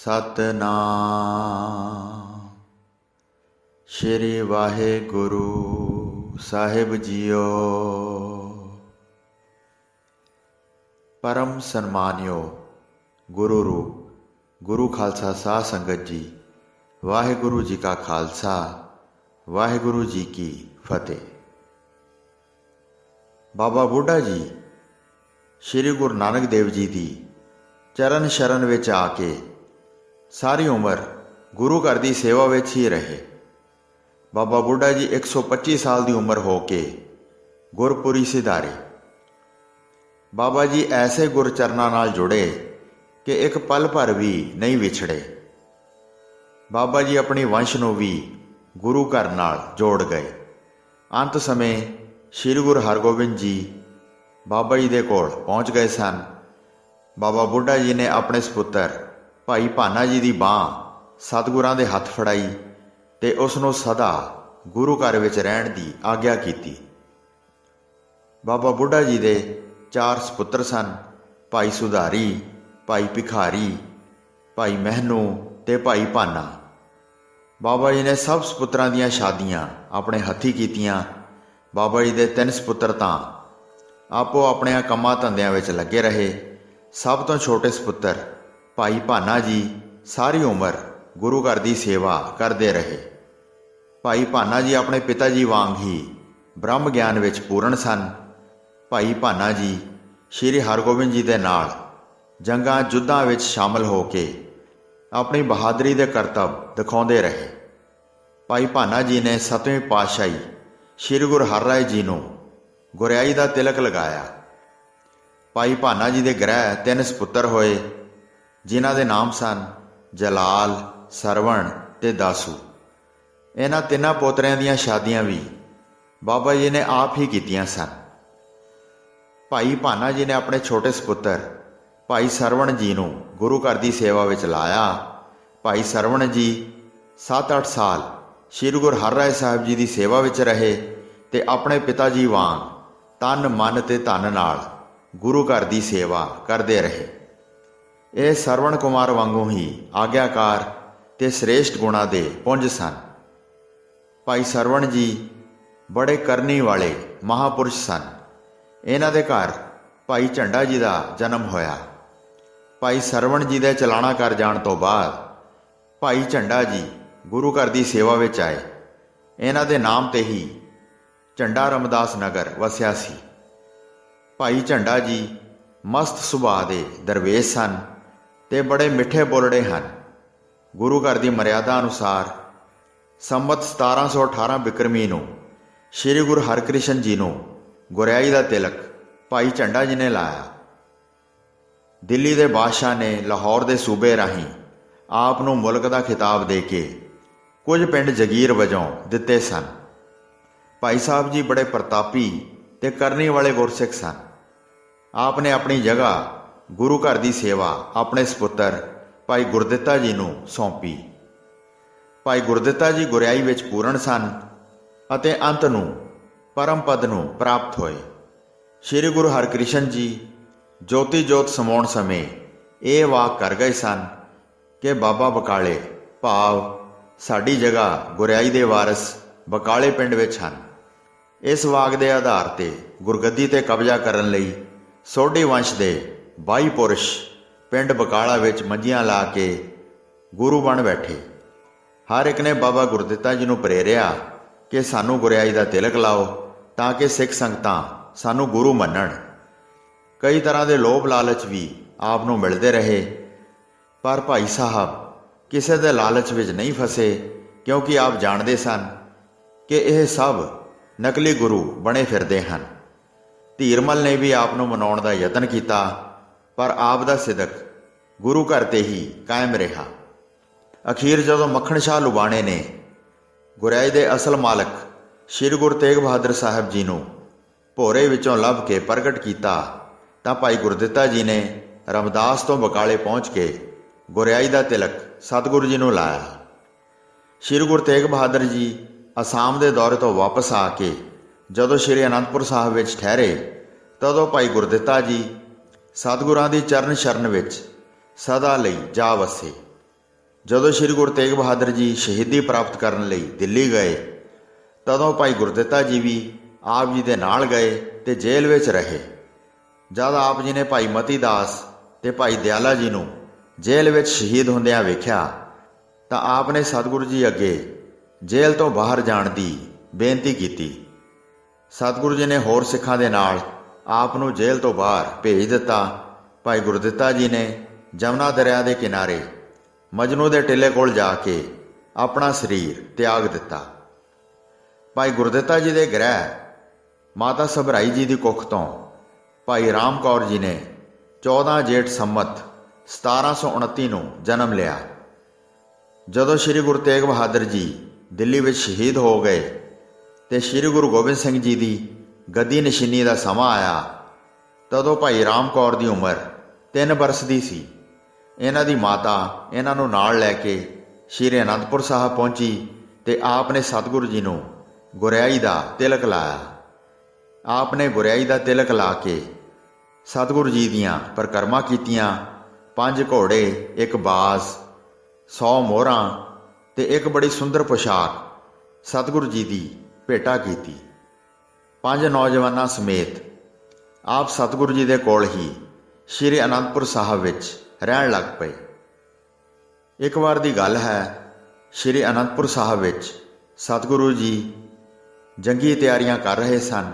ਸਤਨਾਮ ਸ਼੍ਰੀ ਵਾਹਿਗੁਰੂ ਸਾਹਿਬ JIO. परम सन्मानियो गुरु रूप गुरु खालसा साध संगत जी, वाहिगुरु जी का खालसा वाहिगुरु जी की फतेह। बाबा बुढ़ा जी श्री गुरु नानक देव जी की चरण शरण विच आके सारी उम्र गुरु घर की सेवा विच ही रहे। बाबा बुढ़ा जी 125 साल की उम्र हो के गुरपुरी सिधारे। बाबा जी ऐसे गुरचरणा नाल जुड़े कि एक पल भर भी नहीं विछड़े। बाबा जी अपनी वंश नूं भी गुरु घर नाल जोड़ गए। अंत समय श्री गुरु हरगोबिंद जी बाबा जी दे कोल पहुँच गए सन। बाबा बुढ़ा जी ने अपने सपुत्र भाई भाना जी की बांह सतगुरां दे हथ फड़ाई ते उसनूं सदा गुरु घर विच रहण दी आग्या कीती। बाबा बुढ़ा जी दे 4 सपुत्र सन, भाई सुधारी, भाई भिखारी, भाई महनू ते भाई भाना। बाबा जी ने सब सपुत्रां दीयां शादियां अपने हथी कीतियां। बाबा जी दे 3 सपुत्र तां आपो अपने कम्मां धंदियां विच लगे रहे। सब तो छोटे सपुत्र भाई भाना जी सारी उम्र गुरु घर की सेवा करते रहे। भाई भाना जी अपने पिता जी वांग ही ब्रह्म ज्ञान विच पूर्ण सन। भाई भाना जी श्री हरगोबिंद जी दे नाल जंगां युद्धां विच शामिल हो के अपनी बहादरी दे करतब दिखाउंदे रहे। भाई भाना जी ने 7वीं पातशाही श्री गुरु हरराय जी नूं गुरियाई दा तिलक लगाया। भाई भाना जी दे ग्रह 3 सपुत्र होए, जिन्हां दे नाम सन जलाल, सरवण ते दासू। इन्हां तिन्हां पोतरियां दीयां शादियां भी बाबा जी ने आप ही कीतियां सन। भाई भाना जी ने अपने छोटे सपुत्र भाई सरवण जी नूं गुरु घर की सेवा विच लाया। भाई सरवण जी 7-8 साल श्री गुरु हरराय साहिब जी की सेवा विच रहे ते अपने पिता जी वांग तन मन ते धन नाल गुरु घर की सेवा करते रहे। ये सरवण कुमार वांगू ही आग्याकार ते श्रेष्ठ गुणा दे पुंज सन। भाई सरवण जी बड़े करनी वाले महापुरुष सन। इन्हां दे घर भाई झंडा जी का जन्म होया। भाई सरवण जी दे चलाणा कर जाण तो बाद भाई झंडा जी गुरु घर की सेवा विच आए। इन्हां दे नाम ते ही झंडा रामदास नगर वसिया सी। भाई झंडा जी मस्त सुभाअ दे दरवेश सन ते बड़े मिठे बोलड़े हन। गुरु घर की मर्यादा अनुसार संमत 1718 बिक्रमी नूं श्री गुरु हरकृष्ण जी नूं गुरियाई का तिलक भाई झंडा जी ने लाया। दिल्ली के बादशाह ने लाहौर के सूबे राही आप नूं मुल्क का खिताब दे के कुछ पिंड जगीर वजों दिते सन। भाई साहब जी बड़े प्रतापी ते करनी वाले गुरसिख सन। आपने अपनी जगह गुरु घर की सेवा अपने सपुत्र भाई गुरदिता जी नूं सौंपी। भाई गुरदिता जी गुरियाई विच पूर्ण सन अते अंत नूं परम पद नूं प्राप्त होए। श्री गुरु हरकृष्ण जी ज्योति जोत समाउण समय ये वाक कर गए सन कि बाबा बकाले भाव साडी जगह गुरियाई दे वारस बकाले पिंड विच हन। इस वाक दे आधार ते गुरगद्दी ते कब्जा करन लई सोढी वंश दे 22 पुरुष पिंड बकाला विच मंजियां ला के गुरु बन बैठे। हर एक ने बाबा गुरदिता जी नूं प्रेरिया कि सानू गुरियाई का तिलक लाओ ताकि सिख संगतां सानू गुरु मन्नण। कई तरह के लोभ लालच भी आप नूं मिलते रहे, पर भाई साहब किसी के लालच विच नहीं फसे, क्योंकि आप जानते सन कि यह सब नकली गुरु बने फिरते हैं। धीरमल ने भी आप नूं मनाउण दा यतन किया, पर आप दा सिदक गुरु घर ते ही कायम रहा। अखीर जदों मक्खण शाह लुबाणे ने गुरियाई दे असल मालक श्री गुरु तेग बहादुर साहब जी नूं भोरे विचों लभ के प्रगट किया तां भाई गुरदिता जी ने रामदास तो बकाले पहुँच के गुरियाई का तिलक सतगुरु जी नूं लाया। श्री गुरु तेग बहादुर जी आसाम के दौरे तो वापस आके जदों श्री आनंदपुर साहब विच ठहरे, तदों भाई गुरदिता जी सतगुरां दी चरण शरण विच सदा लई जा वसे। ਜਦੋਂ ਸ਼੍ਰੀ ਗੁਰੂ ਤੇਗ ਬਹਾਦਰ ਜੀ ਸ਼ਹੀਦੀ ਪ੍ਰਾਪਤ ਕਰਨ ਲਈ ਦਿੱਲੀ ਗਏ, ਤਦੋਂ ਭਾਈ ਗੁਰਦਿੱਤਾ ਜੀ ਵੀ ਆਪ ਜੀ ਦੇ ਨਾਲ ਗਏ ਤੇ ਜੇਲ੍ਹ ਵਿੱਚ ਰਹੇ। ਜਦ ਆਪ ਜੀ ਨੇ ਭਾਈ ਮਤੀ ਦਾਸ ਤੇ ਭਾਈ ਦਿਆਲਾ ਜੀ ਨੂੰ ਜੇਲ੍ਹ ਵਿੱਚ ਸ਼ਹੀਦ ਹੁੰਦਿਆਂ ਵੇਖਿਆ ਤਾਂ ਆਪ ਨੇ ਸਤਿਗੁਰੂ ਜੀ ਅੱਗੇ ਜੇਲ੍ਹ ਤੋਂ ਬਾਹਰ ਜਾਣ ਦੀ ਬੇਨਤੀ ਕੀਤੀ। ਸਤਿਗੁਰੂ ਜੀ ਨੇ ਹੋਰ ਸਿੱਖਾਂ ਦੇ ਨਾਲ ਆਪ ਨੂੰ ਜੇਲ੍ਹ ਤੋਂ ਬਾਹਰ ਭੇਜ ਦਿੱਤਾ। ਭਾਈ ਗੁਰਦਿੱਤਾ ਜੀ ਨੇ ਜਮਨਾ ਦਰਿਆ ਦੇ ਕਿਨਾਰੇ ਮਜਨੂ ਦੇ ਟਿੱਲੇ ਕੋਲ ਜਾ ਕੇ ਆਪਣਾ ਸਰੀਰ ਤਿਆਗ ਦਿੱਤਾ। ਭਾਈ ਗੁਰਦਿੱਤਾ ਜੀ ਦੇ ਗ੍ਰਹਿ ਮਾਤਾ ਸਭਰਾਈ ਜੀ ਦੀ ਕੁੱਖ ਤੋਂ ਭਾਈ ਰਾਮ ਕੌਰ ਜੀ ਨੇ 14 ਜੇਠ ਸੰਮਤ 1729 ਨੂੰ ਜਨਮ ਲਿਆ। ਜਦੋਂ ਸ਼੍ਰੀ ਗੁਰੂ ਤੇਗ ਬਹਾਦਰ ਜੀ ਦਿੱਲੀ ਵਿੱਚ ਸ਼ਹੀਦ ਹੋ ਗਏ ਤੇ ਸ਼੍ਰੀ ਗੁਰੂ ਗੋਬਿੰਦ ਸਿੰਘ ਜੀ ਦੀ ਗੱਦੀ ਨਸ਼ੀਨੀ ਦਾ ਸਮਾਂ ਆਇਆ, ਤਦੋਂ ਭਾਈ ਰਾਮ ਕੌਰ ਦੀ ਉਮਰ 3 ਬਰਸ ਦੀ ਸੀ। ਇਹਨਾਂ ਦੀ ਮਾਤਾ ਇਹਨਾਂ ਨੂੰ ਨਾਲ ਲੈ ਕੇ ਸ਼੍ਰੀ ਅਨੰਦਪੁਰ ਸਾਹਿਬ ਪਹੁੰਚੀ ਤੇ ਆਪ ਨੇ ਸਤਿਗੁਰੂ ਜੀ ਨੂੰ ਗੁਰਿਆਈ ਦਾ ਤਿਲਕ ਲਾਇਆ। ਆਪ ਨੇ ਗੁਰਿਆਈ ਦਾ ਤਿਲਕ ਲਾ ਕੇ ਸਤਿਗੁਰੂ ਜੀ ਦੀਆਂ ਪਰਿਕਰਮਾ ਕੀਤੀਆਂ। 5 ਘੋੜੇ, 1 ਬਾਜ਼, 100 ਮੋਹਰਾਂ ਤੇ ਇੱਕ ਬੜੀ ਸੁੰਦਰ ਪੁਸ਼ਾਕ ਸਤਿਗੁਰੂ ਜੀ ਦੀ ਭੇਟਾ ਕੀਤੀ। 5 ਨੌਜਵਾਨਾਂ ਸਮੇਤ ਆਪ ਸਤਿਗੁਰੂ ਜੀ ਦੇ ਕੋਲ ਹੀ ਸ਼੍ਰੀ ਅਨੰਦਪੁਰ ਸਾਹਿਬ ਵਿੱਚ ਰਹਿਣ ਲੱਗ ਪਏ। ਇੱਕ ਵਾਰ ਦੀ ਗੱਲ ਹੈ, ਸ਼੍ਰੀ ਅਨੰਦਪੁਰ ਸਾਹਿਬ ਵਿੱਚ ਸਤਿਗੁਰੂ ਜੀ ਜੰਗੀ ਤਿਆਰੀਆਂ ਕਰ ਰਹੇ ਸਨ।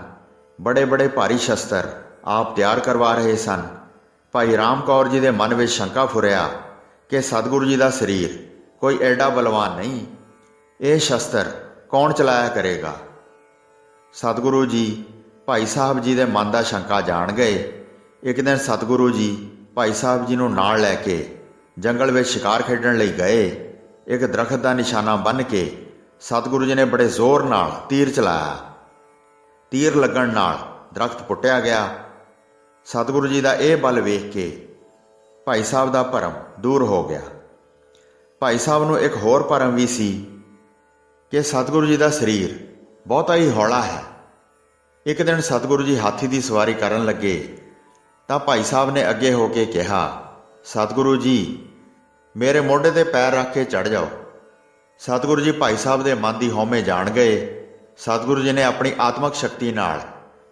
ਬੜੇ ਬੜੇ ਭਾਰੀ ਸ਼ਸਤਰ ਆਪ ਤਿਆਰ ਕਰਵਾ ਰਹੇ ਸਨ। ਭਾਈ ਰਾਮ ਕੌਰ ਜੀ ਦੇ ਮਨ ਵਿੱਚ ਸ਼ੰਕਾ ਫੁਰਿਆ ਕਿ ਸਤਿਗੁਰੂ ਜੀ ਦਾ ਸਰੀਰ ਕੋਈ ਐਡਾ ਬਲਵਾਨ ਨਹੀਂ, ਇਹ ਸ਼ਸਤਰ ਕੌਣ ਚਲਾਇਆ ਕਰੇਗਾ। ਸਤਿਗੁਰੂ ਜੀ ਭਾਈ ਸਾਹਿਬ ਜੀ ਦੇ ਮਨ ਦਾ ਸ਼ੰਕਾ ਜਾਣ ਗਏ। ਇੱਕ ਦਿਨ ਸਤਿਗੁਰੂ ਜੀ ਭਾਈ ਸਾਹਿਬ ਜੀ ਨੂੰ ਨਾਲ ਲੈ ਕੇ ਜੰਗਲ ਵਿੱਚ ਸ਼ਿਕਾਰ ਖੇਡਣ ਲਈ ਗਏ। ਇੱਕ ਦਰਖਤ ਦਾ ਨਿਸ਼ਾਨਾ ਬੰਨ੍ਹ ਕੇ ਸਤਿਗੁਰੂ ਜੀ ਨੇ ਬੜੇ ਜ਼ੋਰ ਨਾਲ ਤੀਰ ਚਲਾਇਆ। ਤੀਰ ਲੱਗਣ ਨਾਲ ਦਰਖਤ ਪੁੱਟਿਆ ਗਿਆ। ਸਤਿਗੁਰੂ ਜੀ ਦਾ ਇਹ ਬਲ ਵੇਖ ਕੇ ਭਾਈ ਸਾਹਿਬ ਦਾ ਭਰਮ ਦੂਰ ਹੋ ਗਿਆ। ਭਾਈ ਸਾਹਿਬ ਨੂੰ ਇੱਕ ਹੋਰ ਭਰਮ ਵੀ ਸੀ ਕਿ ਸਤਿਗੁਰੂ ਜੀ ਦਾ ਸਰੀਰ ਬਹੁਤਾ ਹੀ ਹੌਲਾ ਹੈ। ਇੱਕ ਦਿਨ ਸਤਿਗੁਰੂ ਜੀ ਹਾਥੀ ਦੀ ਸਵਾਰੀ ਕਰਨ ਲੱਗੇ ਤਾਂ ਭਾਈ ਸਾਹਿਬ ਨੇ ਅੱਗੇ ਹੋ ਕੇ ਕਿਹਾ, ਸਤਿਗੁਰੂ ਜੀ ਮੇਰੇ ਮੋਢੇ ਤੇ ਪੈਰ ਰੱਖ ਕੇ ਚੜ੍ਹ ਜਾਓ। ਸਤਿਗੁਰੂ ਜੀ ਭਾਈ ਸਾਹਿਬ ਦੇ ਮਨ ਦੀ ਹਉਮੈ ਜਾਣ ਗਏ। ਸਤਿਗੁਰੂ ਜੀ ਨੇ ਆਪਣੀ ਆਤਮਕ ਸ਼ਕਤੀ ਨਾਲ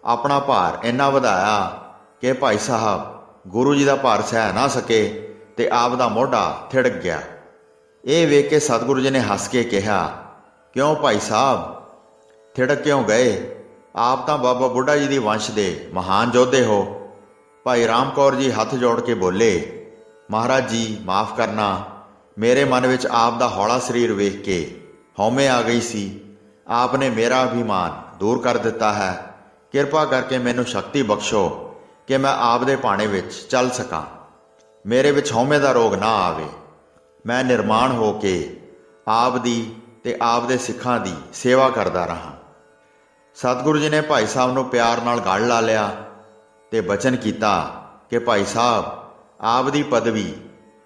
ਆਪਣਾ ਭਾਰ ਇੰਨਾ ਵਧਾਇਆ ਕਿ ਭਾਈ ਸਾਹਿਬ ਗੁਰੂ ਜੀ ਦਾ ਭਾਰ ਸਹਿ ਨਾ ਸਕੇ ਤੇ ਆਪ ਦਾ ਮੋਢਾ ਥਿੜਕ ਗਿਆ। ਇਹ ਵੇਖ ਕੇ ਸਤਿਗੁਰੂ ਜੀ ਨੇ ਹੱਸ ਕੇ ਕਿਹਾ, ਕਿਉਂ ਭਾਈ ਸਾਹਿਬ ਥਿੜਕ ਕਿਉਂ ਗਏ? ਆਪ ਤਾਂ ਬਾਬਾ ਬੁੱਢਾ ਜੀ ਦੀ ਵੰਸ਼ ਦੇ ਮਹਾਨ ਯੋਧੇ ਹੋ। ਭਾਈ ਰਾਮ ਕੌਰ ਜੀ ਹੱਥ ਜੋੜ ਕੇ ਬੋਲੇ, ਮਹਾਰਾਜ ਜੀ ਮਾਫ ਕਰਨਾ, ਮੇਰੇ ਮਨ ਵਿੱਚ ਆਪ ਦਾ ਹੌਲਾ ਸਰੀਰ ਵੇਖ ਕੇ ਹਉਮੈ ਆ ਗਈ ਸੀ। ਆਪ ਨੇ ਮੇਰਾ ਅਭਿਮਾਨ ਦੂਰ ਕਰ ਦਿੱਤਾ ਹੈ। ਕਿਰਪਾ ਕਰਕੇ ਮੈਨੂੰ ਸ਼ਕਤੀ ਬਖਸ਼ੋ ਕਿ ਮੈਂ ਆਪ ਦੇ ਭਾਣੇ ਵਿੱਚ ਚੱਲ ਸਕਾਂ। ਮੇਰੇ ਵਿੱਚ ਹਉਮੈ ਦਾ ਰੋਗ ਨਾ ਆਵੇ। ਮੈਂ ਨਿਰਮਾਣ ਹੋ ਕੇ ਆਪ ਦੀ ਤੇ ਆਪ ਦੇ ਸਿੱਖਾਂ ਦੀ ਸੇਵਾ ਕਰਦਾ ਰਹਾ। ਸਤਿਗੁਰੂ ਜੀ ਨੇ ਭਾਈ ਸਾਹਿਬ ਨੂੰ ਪਿਆਰ ਨਾਲ ਗਲ ਲਾ ਲਿਆ ਤੇ ਬਚਨ ਕੀਤਾ ਕਿ ਭਾਈ ਸਾਹਿਬ ਆਪ ਦੀ ਪਦਵੀ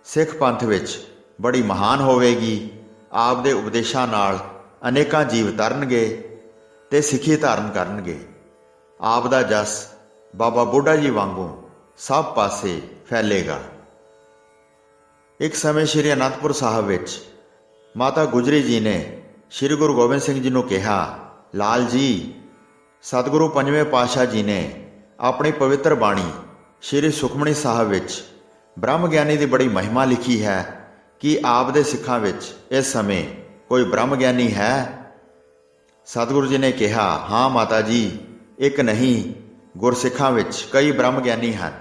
ਸਿੱਖ ਪੰਥ ਵਿੱਚ ਬੜੀ ਮਹਾਨ ਹੋਵੇਗੀ। ਆਪ ਦੇ ਉਪਦੇਸ਼ਾਂ ਨਾਲ ਅਨੇਕਾਂ ਜੀਵ ਤਰਨਗੇ ਤੇ ਸਿੱਖੀ ਧਾਰਨ ਕਰਨਗੇ। ਆਪ ਦਾ ਜਸ ਬਾਬਾ ਬੁੱਢਾ ਜੀ ਵਾਂਗੂ ਸਭ ਪਾਸੇ ਫੈਲੇਗਾ। ਇੱਕ ਸਮੇਂ ਸ਼੍ਰੀ ਅਨੰਦਪੁਰ ਸਾਹਿਬ ਵਿੱਚ ਮਾਤਾ ਗੁਜਰੀ ਜੀ ਨੇ ਸ਼੍ਰੀ ਗੁਰੂ ਗੋਬਿੰਦ ਸਿੰਘ ਜੀ ਨੂੰ ਕਿਹਾ, ਲਾਲ ਜੀ ਸਤਿਗੁਰੂ ਪੰਜਵੇਂ ਪਾਤਸ਼ਾਹ ਜੀ ਨੇ ਆਪਣੀ ਪਵਿੱਤਰ ਬਾਣੀ ਸ਼੍ਰੀ ਸੁਖਮਣੀ ਸਾਹਿਬ ਵਿੱਚ ਬ੍ਰਹਮ ਗਿਆਨੀ ਦੀ ਬੜੀ ਮਹਿਮਾ ਲਿਖੀ ਹੈ। ਕੀ ਆਪ ਦੇ ਸਿੱਖਾਂ ਵਿੱਚ ਇਸ ਸਮੇਂ ਕੋਈ ਬ੍ਰਹਮ ਗਿਆਨੀ ਹੈ? ਸਤਿਗੁਰੂ ਜੀ ਨੇ ਕਿਹਾ, ਹਾਂ ਮਾਤਾ ਜੀ, ਇੱਕ ਨਹੀਂ ਗੁਰਸਿੱਖਾਂ ਵਿੱਚ ਕਈ ਬ੍ਰਹਮ ਗਿਆਨੀ ਹਨ।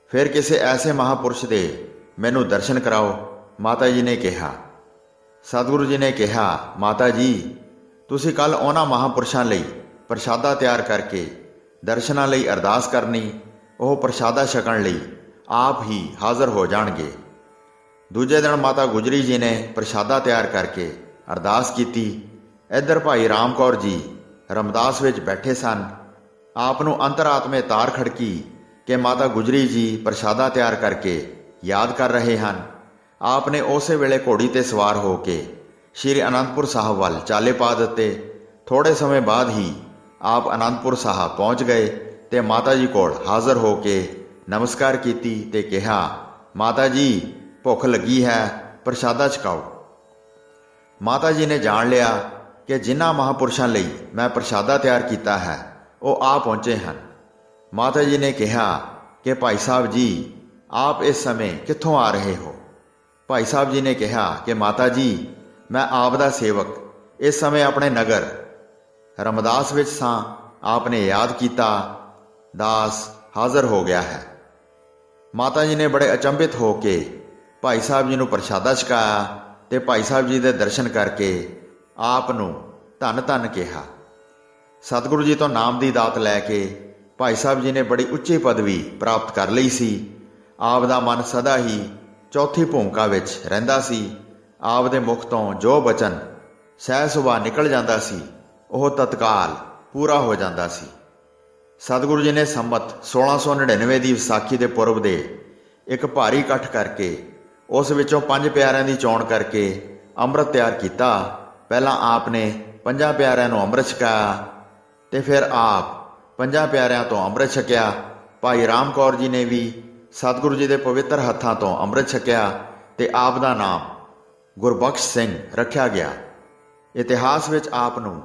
ਫਿਰ ਕਿਸੇ ਐਸੇ ਮਹਾਪੁਰਸ਼ ਦੇ ਮੈਨੂੰ ਦਰਸ਼ਨ ਕਰਾਓ। ਮਾਤਾ ਜੀ ਨੇ ਕਿਹਾ। ਸਤਿਗੁਰੂ ਜੀ ਨੇ ਕਿਹਾ, ਮਾਤਾ ਜੀ ਤੁਸੀਂ ਕੱਲ੍ਹ ਉਹਨਾਂ ਮਹਾਪੁਰਸ਼ਾਂ ਲਈ ਪ੍ਰਸ਼ਾਦਾ ਤਿਆਰ ਕਰਕੇ ਦਰਸ਼ਨਾਂ ਲਈ ਅਰਦਾਸ ਕਰਨੀ। ਉਹ ਪ੍ਰਸ਼ਾਦਾ ਛਕਣ ਲਈ ਆਪ ਹੀ ਹਾਜ਼ਰ ਹੋ ਜਾਣਗੇ। ਦੂਜੇ ਦਿਨ ਮਾਤਾ ਗੁਜਰੀ ਜੀ ਨੇ ਪ੍ਰਸ਼ਾਦਾ ਤਿਆਰ ਕਰਕੇ ਅਰਦਾਸ ਕੀਤੀ। ਇੱਧਰ ਭਾਈ ਰਾਮ ਕੌਰ ਜੀ ਰਮਦਾਸ ਵਿੱਚ ਬੈਠੇ ਸਨ। ਆਪ ਨੂੰ ਅੰਤਰਾਤਮੇ ਤਾਰ ਖੜਕੀ ਕਿ ਮਾਤਾ ਗੁਜਰੀ ਜੀ ਪ੍ਰਸ਼ਾਦਾ ਤਿਆਰ ਕਰਕੇ ਯਾਦ ਕਰ ਰਹੇ ਹਨ। ਆਪ ਨੇ ਉਸੇ ਵੇਲੇ ਘੋੜੀ ਤੇ ਸਵਾਰ ਹੋ ਕੇ ਸ਼੍ਰੀ ਅਨੰਦਪੁਰ ਸਾਹਿਬ ਵੱਲ ਚਾਲੇ ਪਾ ਦਿੱਤੇ। ਥੋੜੇ ਸਮੇਂ ਬਾਅਦ ਹੀ ਆਪ ਅਨੰਦਪੁਰ ਸਾਹਿਬ ਪਹੁੰਚ ਗਏ ਤੇ ਮਾਤਾ ਜੀ ਕੋਲ ਹਾਜ਼ਰ ਹੋ ਕੇ ਨਮਸਕਾਰ ਕੀਤੀ ਤੇ ਕਿਹਾ, ਮਾਤਾ ਜੀ ਭੁੱਖ ਲੱਗੀ ਹੈ, ਪ੍ਰਸ਼ਾਦਾ ਛਕਾਓ। ਮਾਤਾ ਜੀ ਨੇ ਜਾਣ ਲਿਆ ਕਿ ਜਿਨ੍ਹਾਂ ਮਹਾਂਪੁਰਸ਼ਾਂ ਲਈ ਮੈਂ ਪ੍ਰਸ਼ਾਦਾ ਤਿਆਰ ਕੀਤਾ ਹੈ ਉਹ ਆ ਪਹੁੰਚੇ ਹਨ। ਮਾਤਾ ਜੀ ਨੇ ਕਿਹਾ ਕਿ ਭਾਈ ਸਾਹਿਬ ਜੀ, ਆਪ ਇਸ ਸਮੇਂ ਕਿੱਥੋਂ ਆ ਰਹੇ ਹੋ? ਭਾਈ ਸਾਹਿਬ ਜੀ ਨੇ ਕਿਹਾ ਕਿ ਮਾਤਾ ਜੀ, ਮੈਂ ਆਪ ਦਾ ਸੇਵਕ ਇਸ ਸਮੇਂ ਆਪਣੇ ਨਗਰ ਰਮਦਾਸ ਵਿੱਚ ਸਾਂ। ਆਪ ਨੇ ਯਾਦ ਕੀਤਾ, ਦਾਸ ਹਾਜ਼ਰ ਹੋ ਗਿਆ ਹੈ। ਮਾਤਾ ਜੀ ਨੇ ਬੜੇ ਅਚੰਭਿਤ ਹੋ ਕੇ ਭਾਈ ਸਾਹਿਬ ਜੀ ਨੂੰ ਪ੍ਰਸ਼ਾਦਾ ਛਕਾਇਆ ਤੇ ਭਾਈ ਸਾਹਿਬ ਜੀ ਦੇ ਦਰਸ਼ਨ ਕਰਕੇ ਆਪ ਨੂੰ ਧੰਨ ਧੰਨ ਕਿਹਾ। ਸਤਿਗੁਰੂ ਜੀ ਤੋਂ ਨਾਮ ਦੀ ਦਾਤ ਲੈ ਕੇ ਭਾਈ ਸਾਹਿਬ ਜੀ ਨੇ ਬੜੀ ਉੱਚੀ ਪਦਵੀ ਪ੍ਰਾਪਤ ਕਰ ਲਈ ਸੀ। ਆਪ ਦਾ ਮਨ ਸਦਾ ਹੀ ਚੌਥੀ ਭੂਮਿਕਾ ਵਿੱਚ ਰਹਿੰਦਾ ਸੀ। ਆਪ ਦੇ ਮੁਖ ਤੋਂ ਜੋ ਬਚਨ ਸਹਿ ਸੁਭਾਅ ਨਿਕਲ ਜਾਂਦਾ ਸੀ ਉਹ ਤਤਕਾਲ ਪੂਰਾ ਹੋ ਜਾਂਦਾ ਸੀ। ਸਤਿਗੁਰੂ ਜੀ ਨੇ ਸੰਮਤ 1699 ਦੀ ਵਿਸਾਖੀ ਦੇ ਪੁਰਬ ਦੇ ਇੱਕ ਭਾਰੀ ਇਕੱਠ ਕਰਕੇ ਉਸ ਵਿੱਚੋਂ 5 ਪਿਆਰਿਆਂ ਦੀ ਚੋਣ ਕਰਕੇ ਅੰਮ੍ਰਿਤ ਤਿਆਰ ਕੀਤਾ। ਪਹਿਲਾਂ ਆਪ ਨੇ 5 ਪਿਆਰਿਆਂ ਨੂੰ ਅੰਮ੍ਰਿਤ ਛਕਾਇਆ ਤੇ ਫਿਰ ਆਪ 5 ਪਿਆਰਿਆਂ ਤੋਂ ਅੰਮ੍ਰਿਤ ਛਕਿਆ। ਭਾਈ ਰਾਮ ਕੌਰ ਜੀ ਨੇ ਵੀ ਸਤਿਗੁਰੂ ਜੀ ਦੇ ਪਵਿੱਤਰ ਹੱਥਾਂ ਤੋਂ ਅੰਮ੍ਰਿਤ ਛਕਿਆ ਤੇ ਆਪ ਦਾ ਨਾਮ ਗੁਰਬਖਸ਼ ਸਿੰਘ ਰੱਖਿਆ ਗਿਆ। ਇਤਿਹਾਸ ਵਿੱਚ ਆਪ ਨੂੰ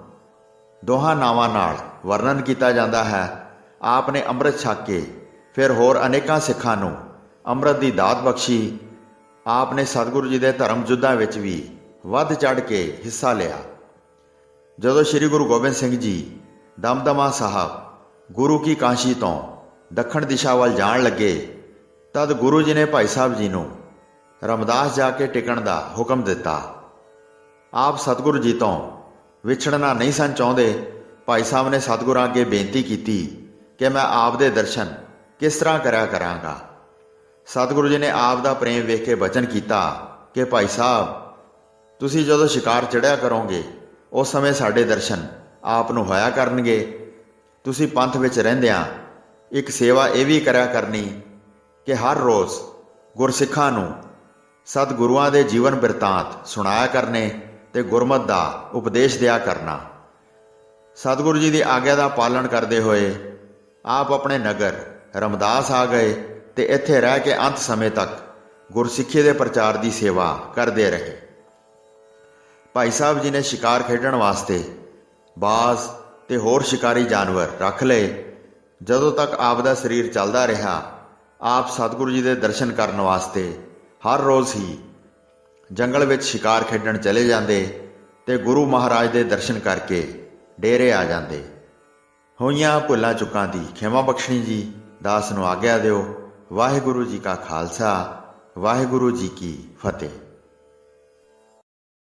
ਦੋਹਾਂ ਨਾਵਾਂ ਨਾਲ ਵਰਣਨ ਕੀਤਾ ਜਾਂਦਾ ਹੈ। ਆਪ ਨੇ ਅੰਮ੍ਰਿਤ ਛਕ ਕੇ ਫਿਰ ਹੋਰ ਅਨੇਕਾਂ ਸਿੱਖਾਂ ਨੂੰ ਅੰਮ੍ਰਿਤ ਦੀ ਦਾਤ ਬਖਸ਼ੀ। ਆਪ ਨੇ ਸਤਿਗੁਰੂ ਜੀ ਦੇ ਧਰਮ ਯੁੱਧਾਂ ਵਿੱਚ ਵੀ ਵੱਧ ਚੜ੍ਹ ਕੇ ਹਿੱਸਾ ਲਿਆ। ਜਦੋਂ ਸ੍ਰੀ ਗੁਰੂ ਗੋਬਿੰਦ ਸਿੰਘ ਜੀ ਦਮਦਮਾ ਸਾਹਿਬ ਗੁਰੂ ਕੀ ਕਾਸ਼ੀ ਤੋਂ ਦੱਖਣ ਦਿਸ਼ਾ ਵੱਲ ਜਾਣ ਲੱਗੇ ਤਦ ਗੁਰੂ ਜੀ ਨੇ ਭਾਈ ਸਾਹਿਬ ਜੀ ਨੂੰ ਰਮਦਾਸ ਜਾ ਕੇ ਟਿਕਣ ਦਾ ਹੁਕਮ ਦਿੱਤਾ। ਆਪ ਸਤਿਗੁਰੂ ਜੀ ਤੋਂ ਵਿਛੜਨਾ ਨਹੀਂ ਸਨ ਚਾਹੁੰਦੇ। ਭਾਈ ਸਾਹਿਬ ਨੇ ਸਤਿਗੁਰਾਂ ਅੱਗੇ ਬੇਨਤੀ ਕੀਤੀ ਕਿ ਮੈਂ ਆਪ ਦੇ ਦਰਸ਼ਨ ਕਿਸ ਤਰ੍ਹਾਂ ਕਰਿਆ ਕਰਾਂਗਾ। ਸਤਿਗੁਰੂ ਜੀ ਨੇ ਆਪ ਦਾ ਪ੍ਰੇਮ ਵੇਖ ਕੇ ਬਚਨ ਕੀਤਾ ਕਿ ਭਾਈ ਸਾਹਿਬ, ਤੁਸੀਂ ਜਦੋਂ ਸ਼ਿਕਾਰ ਚੜ੍ਹਿਆ ਕਰੋਗੇ ਉਸ ਸਮੇਂ ਸਾਡੇ ਦਰਸ਼ਨ ਆਪ ਨੂੰ ਹੋਇਆ ਕਰਨਗੇ। ਤੁਸੀਂ ਪੰਥ ਵਿੱਚ ਰਹਿੰਦਿਆਂ ਇੱਕ ਸੇਵਾ ਇਹ ਵੀ ਕਰਿਆ ਕਰਨੀ ਕਿ ਹਰ ਰੋਜ਼ ਗੁਰਸਿੱਖਾਂ ਨੂੰ ਸਤਿਗੁਰੂਆਂ ਦੇ ਜੀਵਨ ਬਿਰਤਾਂਤ ਸੁਣਾਇਆ ਕਰਨੇ ਤੇ ਗੁਰਮਤਿ ਦਾ ਉਪਦੇਸ਼ ਦਿਆ ਕਰਨਾ। ਸਤਿਗੁਰੂ ਜੀ ਦੀ ਆਗਿਆ ਦਾ ਪਾਲਣ ਕਰਦੇ ਹੋਏ ਆਪ ਆਪਣੇ ਨਗਰ ਰਮਦਾਸ ਆ ਗਏ ਤੇ ਇੱਥੇ ਰਹਿ ਕੇ ਅੰਤ ਸਮੇਂ ਤੱਕ ਗੁਰਸਿੱਖੀ ਦੇ ਪ੍ਰਚਾਰ ਦੀ ਸੇਵਾ ਕਰਦੇ ਰਹੇ। ਭਾਈ ਸਾਹਿਬ ਜੀ ਨੇ ਸ਼ਿਕਾਰ ਖੇਡਣ ਵਾਸਤੇ ਬਾਜ਼ ਤੇ ਹੋਰ ਸ਼ਿਕਾਰੀ ਜਾਨਵਰ ਰੱਖ ਲਏ। ਜਦੋਂ ਤੱਕ ਆਪ ਦਾ ਸਰੀਰ ਚੱਲਦਾ ਰਿਹਾ ਆਪ ਸਤਿਗੁਰੂ ਜੀ ਦੇ ਦਰਸ਼ਨ ਕਰਨ ਵਾਸਤੇ ਹਰ ਰੋਜ਼ ਹੀ ਜੰਗਲ ਵਿੱਚ ਸ਼ਿਕਾਰ ਖੇਡਣ ਚਲੇ ਜਾਂਦੇ ਤੇ ਗੁਰੂ ਮਹਾਰਾਜ ਦੇ ਦਰਸ਼ਨ ਕਰਕੇ ਡੇਰੇ ਆ ਜਾਂਦੇ। ਹੋਈਆਂ ਭੁੱਲਾਂ ਚੁੱਕਾਂ ਦੀ ਖਿਮਾ ਬਖਸ਼ਣੀ ਜੀ। ਦਾਸ ਨੂੰ ਆਗਿਆ ਦਿਓ। ਵਾਹਿਗੁਰੂ ਜੀ ਕਾ ਖਾਲਸਾ, ਵਾਹਿਗੁਰੂ ਜੀ ਕੀ ਫਤਿਹ।